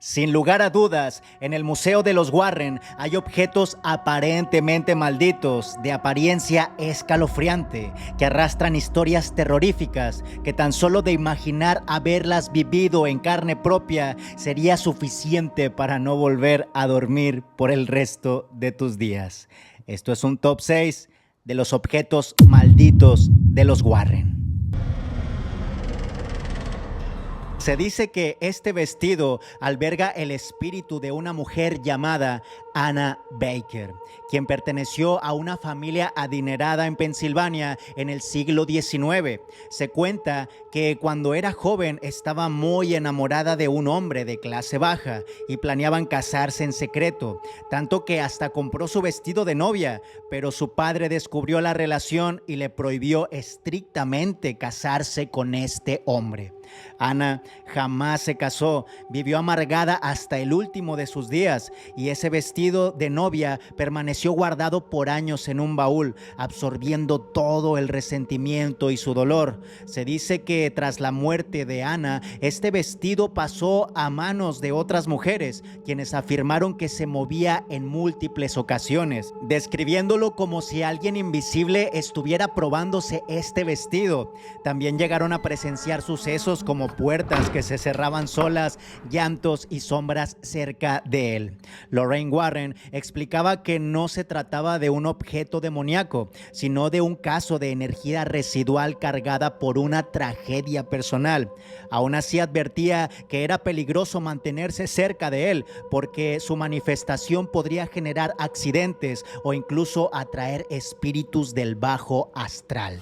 Sin lugar a dudas, en el Museo de los Warren hay objetos aparentemente malditos, de apariencia escalofriante, que arrastran historias terroríficas que tan solo de imaginar haberlas vivido en carne propia sería suficiente para no volver a dormir por el resto de tus días. Esto es un top 6 de los objetos malditos de los Warren. Se dice que este vestido alberga el espíritu de una mujer llamada Anna Baker, quien perteneció a una familia adinerada en Pensilvania en el siglo XIX. Se cuenta que cuando era joven estaba muy enamorada de un hombre de clase baja y planeaban casarse en secreto, tanto que hasta compró su vestido de novia, pero su padre descubrió la relación y le prohibió estrictamente casarse con este hombre. Anna jamás se casó, vivió amargada hasta el último de sus días y ese vestido de novia permaneció guardado por años en un baúl, absorbiendo todo el resentimiento y su dolor. Se dice que tras la muerte de Anna, este vestido pasó a manos de otras mujeres, quienes afirmaron que se movía en múltiples ocasiones, describiéndolo como si alguien invisible estuviera probándose este vestido. También llegaron a presenciar sucesos como puertas que se cerraban solas, llantos y sombras cerca de él. Lorraine Warren explicaba que no se trataba de un objeto demoníaco, sino de un caso de energía residual cargada por una tragedia personal. Aún así advertía que era peligroso mantenerse cerca de él, porque su manifestación podría generar accidentes o incluso atraer espíritus del bajo astral.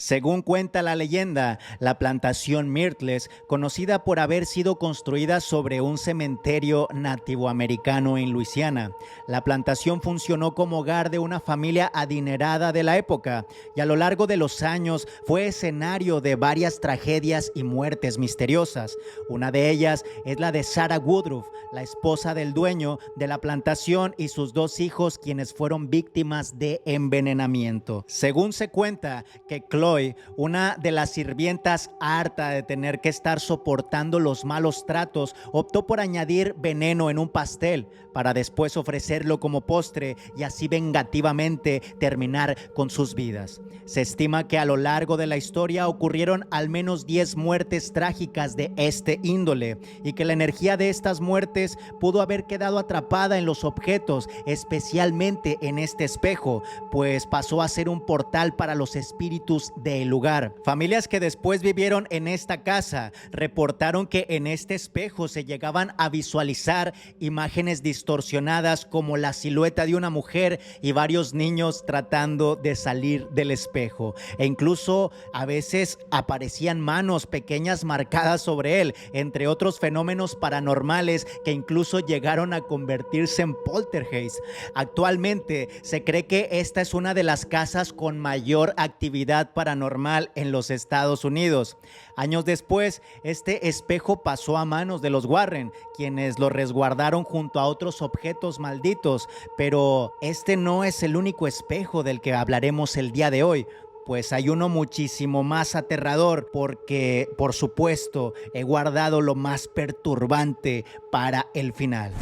Según cuenta la leyenda, la plantación Myrtles, conocida por haber sido construida sobre un cementerio nativoamericano en Luisiana, la plantación funcionó como hogar de una familia adinerada de la época y a lo largo de los años fue escenario de varias tragedias y muertes misteriosas. Una de ellas es la de Sarah Woodruff, la esposa del dueño de la plantación y sus dos hijos, quienes fueron víctimas de envenenamiento. Según se cuenta que Chloe, una de las sirvientas, harta de tener que estar soportando los malos tratos, optó por añadir veneno en un pastel para después ofrecerlo como postre y así vengativamente terminar con sus vidas. Se estima que a lo largo de la historia ocurrieron al menos 10 muertes trágicas de este índole y que la energía de estas muertes pudo haber quedado atrapada en los objetos, especialmente en este espejo, pues pasó a ser un portal para los espíritus del lugar. Familias que después vivieron en esta casa reportaron que en este espejo se llegaban a visualizar imágenes distorsionadas como la silueta de una mujer y varios niños tratando de salir del espejo, e incluso a veces aparecían manos pequeñas marcadas sobre él, entre otros fenómenos paranormales que incluso llegaron a convertirse en poltergeist. Actualmente se cree que esta es una de las casas con mayor actividad paranormal en los Estados Unidos. Años después, este espejo pasó a manos de los Warren, quienes lo resguardaron junto a otros objetos malditos, pero este no es el único espejo del que hablaremos el día de hoy. Pues hay uno muchísimo más aterrador porque, por supuesto, he guardado lo más perturbante para el final.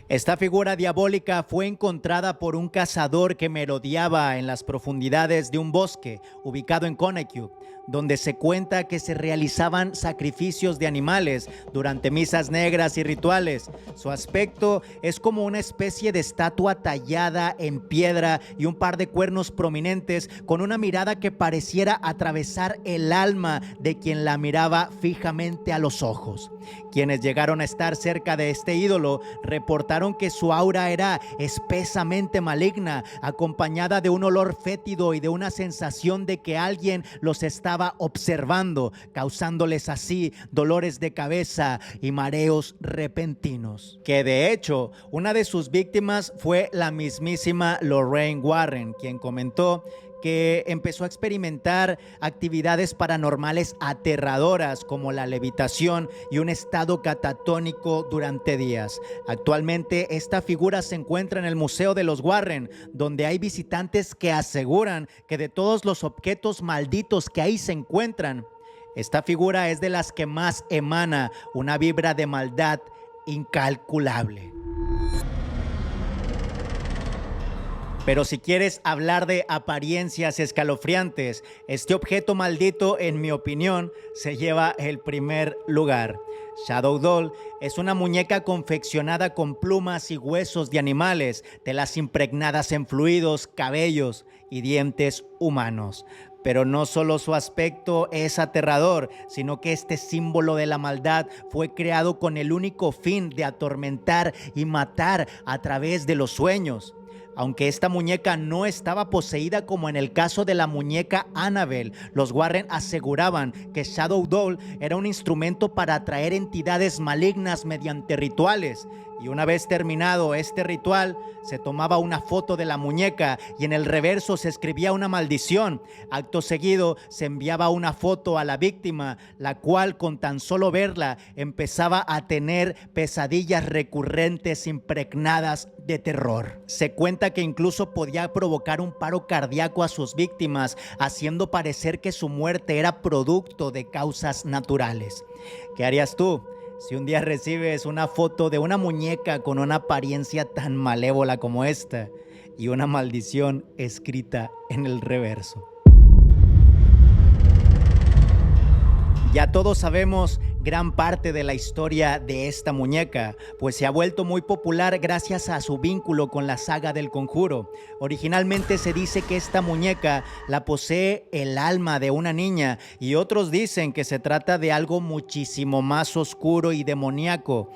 Esta figura diabólica fue encontrada por un cazador que merodeaba en las profundidades de un bosque ubicado en Connecticut, donde se cuenta que se realizaban sacrificios de animales durante misas negras y rituales. Su aspecto es como una especie de estatua tallada en piedra y un par de cuernos prominentes con una mirada que pareciera atravesar el alma de quien la miraba fijamente a los ojos. Quienes llegaron a estar cerca de este ídolo reportaron que su aura era espesamente maligna, acompañada de un olor fétido y de una sensación de que alguien los estaba observando, causándoles así dolores de cabeza y mareos repentinos. Que de hecho, una de sus víctimas fue la mismísima Lorraine Warren, quien comentó que empezó a experimentar actividades paranormales aterradoras como la levitación y un estado catatónico durante días. Actualmente esta figura se encuentra en el Museo de los Warren, donde hay visitantes que aseguran que de todos los objetos malditos que ahí se encuentran, esta figura es de las que más emana una vibra de maldad incalculable. Pero si quieres hablar de apariencias escalofriantes, este objeto maldito, en mi opinión, se lleva el primer lugar. Shadow Doll es una muñeca confeccionada con plumas y huesos de animales, telas impregnadas en fluidos, cabellos y dientes humanos. Pero no solo su aspecto es aterrador, sino que este símbolo de la maldad fue creado con el único fin de atormentar y matar a través de los sueños. Aunque esta muñeca no estaba poseída como en el caso de la muñeca Annabelle, los Warren aseguraban que Shadow Doll era un instrumento para atraer entidades malignas mediante rituales. Y una vez terminado este ritual, se tomaba una foto de la muñeca y en el reverso se escribía una maldición. Acto seguido se enviaba una foto a la víctima, la cual con tan solo verla empezaba a tener pesadillas recurrentes impregnadas de terror. Se cuenta que incluso podía provocar un paro cardíaco a sus víctimas, haciendo parecer que su muerte era producto de causas naturales. ¿Qué harías tú si un día recibes una foto de una muñeca con una apariencia tan malévola como esta y una maldición escrita en el reverso? Ya todos sabemos gran parte de la historia de esta muñeca, pues se ha vuelto muy popular gracias a su vínculo con la saga del Conjuro. Originalmente se dice que esta muñeca la posee el alma de una niña y otros dicen que se trata de algo muchísimo más oscuro y demoníaco.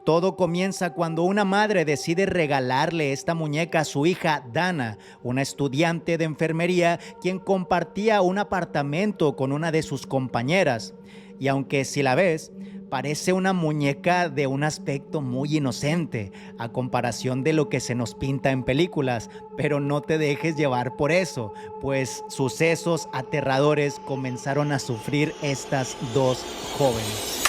Todo comienza cuando una madre decide regalarle esta muñeca a su hija Dana, una estudiante de enfermería quien compartía un apartamento con una de sus compañeras. Y aunque si la ves, parece una muñeca de un aspecto muy inocente a comparación de lo que se nos pinta en películas, pero no te dejes llevar por eso, pues sucesos aterradores comenzaron a sufrir estas dos jóvenes,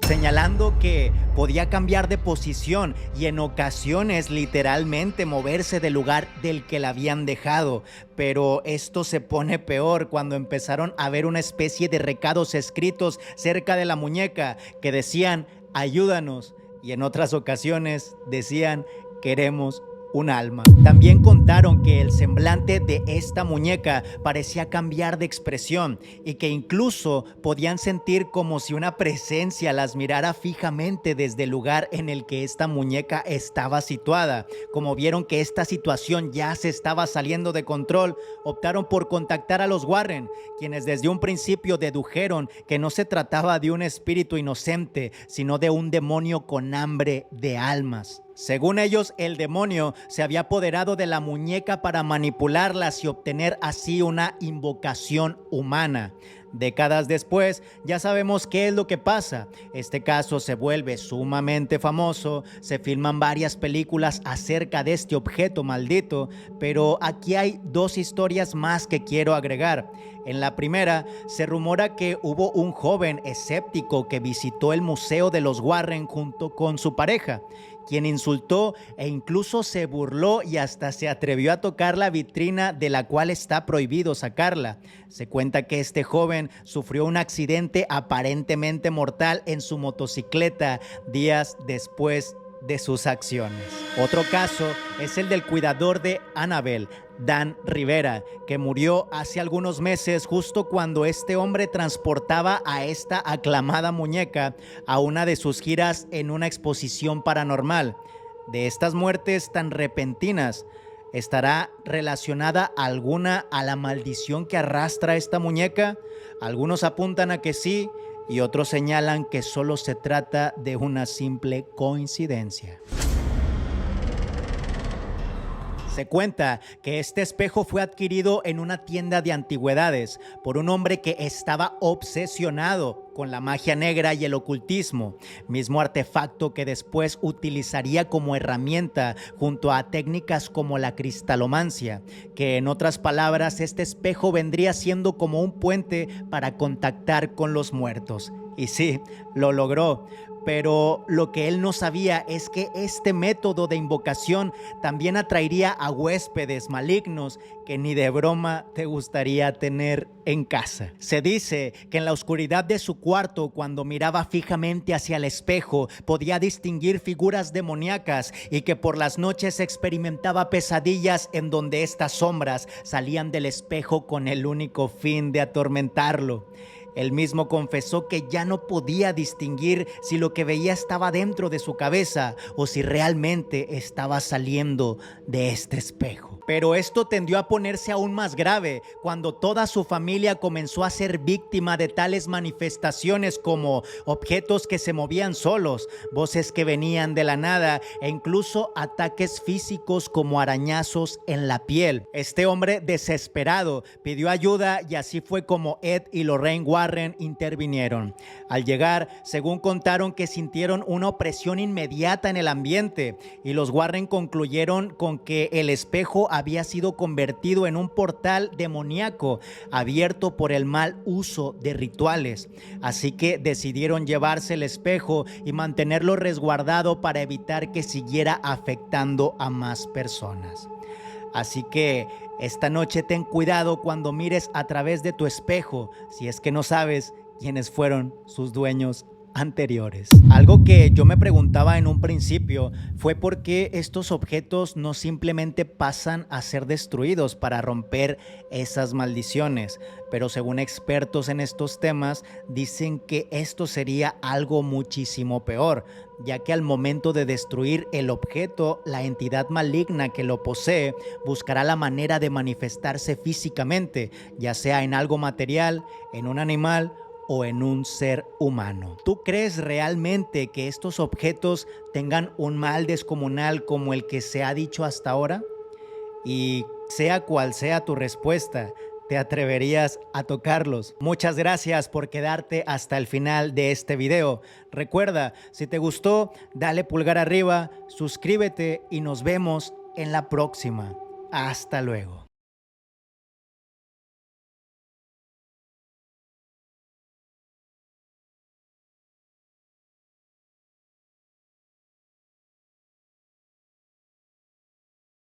señalando que podía cambiar de posición y en ocasiones literalmente moverse del lugar del que la habían dejado. Pero esto se pone peor cuando empezaron a ver una especie de recados escritos cerca de la muñeca que decían ayúdanos, y en otras ocasiones decían queremos un alma. También contaron que el semblante de esta muñeca parecía cambiar de expresión y que incluso podían sentir como si una presencia las mirara fijamente desde el lugar en el que esta muñeca estaba situada. Como vieron que esta situación ya se estaba saliendo de control, optaron por contactar a los Warren, quienes desde un principio dedujeron que no se trataba de un espíritu inocente, sino de un demonio con hambre de almas. Según ellos, el demonio se había apoderado de la muñeca para manipularlas y obtener así una invocación humana. Décadas después, ya sabemos qué es lo que pasa. Este caso se vuelve sumamente famoso, se filman varias películas acerca de este objeto maldito, pero aquí hay dos historias más que quiero agregar. En la primera, se rumora que hubo un joven escéptico que visitó el Museo de los Warren junto con su pareja, quien insultó e incluso se burló y hasta se atrevió a tocar la vitrina de la cual está prohibido sacarla. Se cuenta que este joven sufrió un accidente aparentemente mortal en su motocicleta días después de sus acciones. Otro caso es el del cuidador de Annabelle, Dan Rivera, que murió hace algunos meses justo cuando este hombre transportaba a esta aclamada muñeca a una de sus giras en una exposición paranormal. De estas muertes tan repentinas, ¿estará relacionada alguna a la maldición que arrastra esta muñeca? Algunos apuntan a que sí y otros señalan que solo se trata de una simple coincidencia. Se cuenta que este espejo fue adquirido en una tienda de antigüedades por un hombre que estaba obsesionado con la magia negra y el ocultismo, mismo artefacto que después utilizaría como herramienta junto a técnicas como la cristalomancia, que en otras palabras este espejo vendría siendo como un puente para contactar con los muertos. Y sí, lo logró. Pero lo que él no sabía es que este método de invocación también atraería a huéspedes malignos que ni de broma te gustaría tener en casa. Se dice que en la oscuridad de su cuarto, cuando miraba fijamente hacia el espejo, podía distinguir figuras demoníacas y que por las noches experimentaba pesadillas en donde estas sombras salían del espejo con el único fin de atormentarlo. Él mismo confesó que ya no podía distinguir si lo que veía estaba dentro de su cabeza o si realmente estaba saliendo de este espejo. Pero esto tendió a ponerse aún más grave cuando toda su familia comenzó a ser víctima de tales manifestaciones como objetos que se movían solos, voces que venían de la nada e incluso ataques físicos como arañazos en la piel. Este hombre desesperado pidió ayuda y así fue como Ed y Lorraine Warren intervinieron. Al llegar, según contaron, que sintieron una opresión inmediata en el ambiente y los Warren concluyeron con que el espejo había sido convertido en un portal demoníaco abierto por el mal uso de rituales. Así que decidieron llevarse el espejo y mantenerlo resguardado para evitar que siguiera afectando a más personas. Así que esta noche ten cuidado cuando mires a través de tu espejo, si es que no sabes quiénes fueron sus dueños anteriores. Algo que yo me preguntaba en un principio fue por qué estos objetos no simplemente pasan a ser destruidos para romper esas maldiciones, pero según expertos en estos temas dicen que esto sería algo muchísimo peor, ya que al momento de destruir el objeto, la entidad maligna que lo posee buscará la manera de manifestarse físicamente, ya sea en algo material, en un animal o en un ser humano. ¿Tú crees realmente que estos objetos tengan un mal descomunal como el que se ha dicho hasta ahora? Y sea cual sea tu respuesta, ¿te atreverías a tocarlos? Muchas gracias por quedarte hasta el final de este video. Recuerda, si te gustó, dale pulgar arriba, suscríbete y nos vemos en la próxima. Hasta luego.